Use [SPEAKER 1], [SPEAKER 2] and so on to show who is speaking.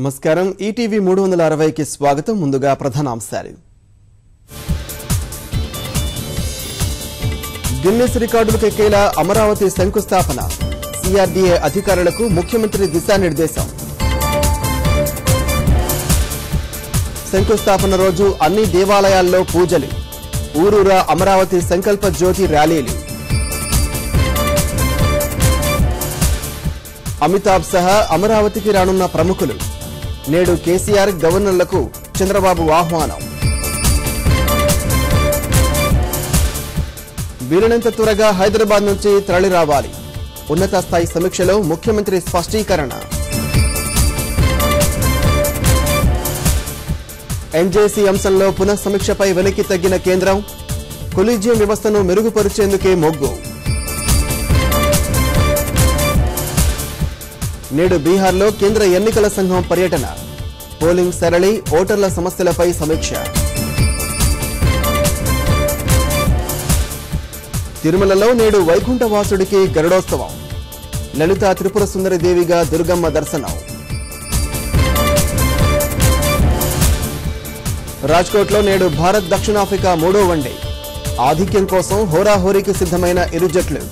[SPEAKER 1] నమస్కారం ఈటీవీ 360 కి స్వాగతం ముందుగా ప్రధానాంశాలు గిన్నిస్ రికార్డులకు ఎక్కేలా అమరావతి శంకుస్థాపన సిఆర్డీఏ అధికారులకు ముఖ్యమంత్రి దిశానిర్దేశం శంకుస్థాపన రోజు అన్ని దేవాలయాల్లో పూజలు ఊరూరా అమరావతి సంకల్ప జ్యోతి ర్యాలీలు అమితాబ్ సహా అమరావతికి రానున్న ప్రముఖులు నేడు కేసీఆర్ గవర్నర్లకు చంద్రబాబు ఆహ్వానం వీలైనంత త్వరగా హైదరాబాద్ నుంచి తరలి రావాలి ఉన్నత స్థాయి సమీక్షలో ముఖ్యమంత్రి స్పష్టీకరణ ఎన్జేసీ అంశంలో పునఃసమీక్షపై వెనక్కి తగ్గిన కేంద్రం కొలీజియం వ్యవస్థను మెరుగుపరిచేందుకే మొగ్గు నేడు బీహార్లో కేంద్ర ఎన్నికల సంఘం పర్యటన పోలింగ్ సరళి ఓటర్ల సమస్యలపై సమీక్ష తిరుమలలో నేడు వైకుంఠవాసుడికి గరుడోత్సవం లలితా త్రిపుర సుందరి దేవిగా దుర్గమ్మ దర్శనం రాజ్కోట్లో నేడు భారత్ దక్షిణాఫ్రికా 3వ వన్డే ఆధిక్యం కోసం హోరాహోరీకి సిద్ధమైన ఇరు జట్లు